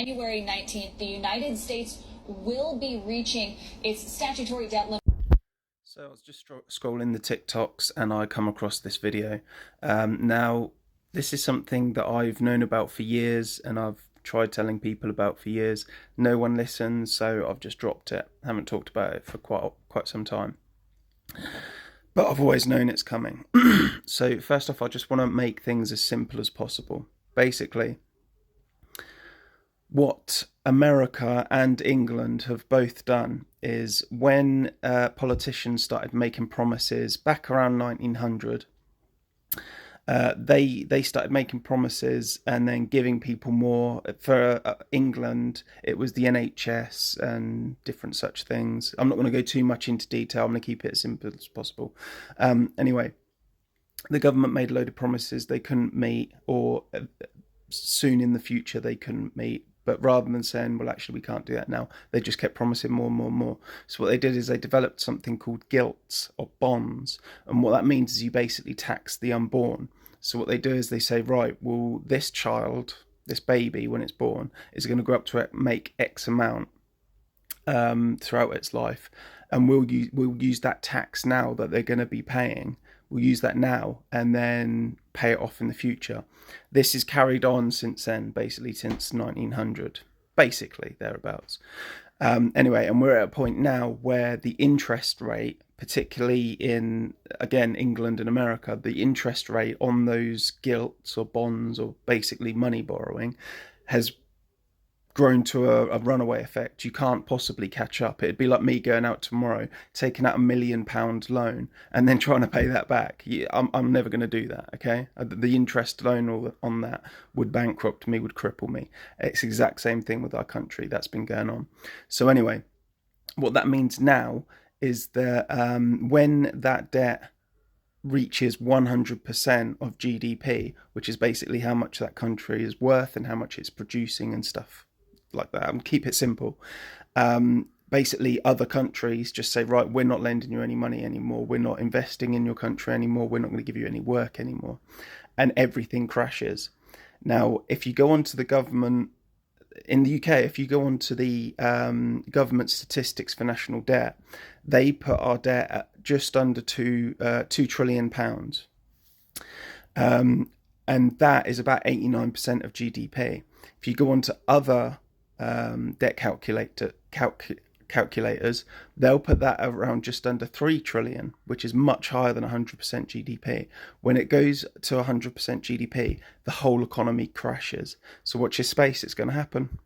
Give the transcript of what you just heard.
January 19th, the United States will be reaching its statutory debt limit. So I was just scrolling the TikToks and I come across this video. Now, this is something that I've known about for years and I've tried telling people about for years. No one listens, so I've just dropped it. Haven't talked about it for quite some time. But I've always known it's coming. So first off, I just want to make things as simple as possible. Basically, what America and England have both done is when politicians started making promises back around 1900, they started making promises and then giving people more. For England, it was the NHS and different such things. I'm not going to go too much into detail. I'm going to keep it as simple as possible. Anyway, the government made a load of promises they couldn't meet, or soon in the future they couldn't meet. But rather than saying, well, actually, we can't do that now, they just kept promising more and more and more. So what they did is they developed something called gilts or bonds. And what that means is you basically tax the unborn. So what they do is they say, right, well, this child, this baby, when it's born, is going to grow up to make X amount throughout its life. And we'll use that tax now that they're going to be paying. We'll use that now and then pay it off in the future. This is carried on since then, basically since 1900, basically thereabouts. Anyway, and we're at a point now where the interest rate, particularly in, again, England and America, the interest rate on those gilts or bonds or basically money borrowing has grown to a runaway effect. You can't possibly catch up. It'd be like me going out tomorrow, taking out £1 million loan and then trying to pay that back. I'm never going to do that, okay? The interest loan on that would bankrupt me, would cripple me. It's the exact same thing with our country. That's been going on. So anyway, what that means now is that when that debt reaches 100% of GDP, which is basically how much that country is worth and how much it's producing and stuff like that, and keep it simple. Basically, other countries just say, right, we're not lending you any money anymore. We're not investing in your country anymore. We're not going to give you any work anymore. And everything crashes. Now, if you go onto the government, in the UK, if you go onto the government statistics for national debt, they put our debt at just under £2 trillion. And that is about 89% of GDP. If you go on to other debt calculators, they'll put that around just under 3 trillion, which is much higher than 100% GDP. When it goes to 100% GDP, the whole economy crashes. So watch your space, it's going to happen.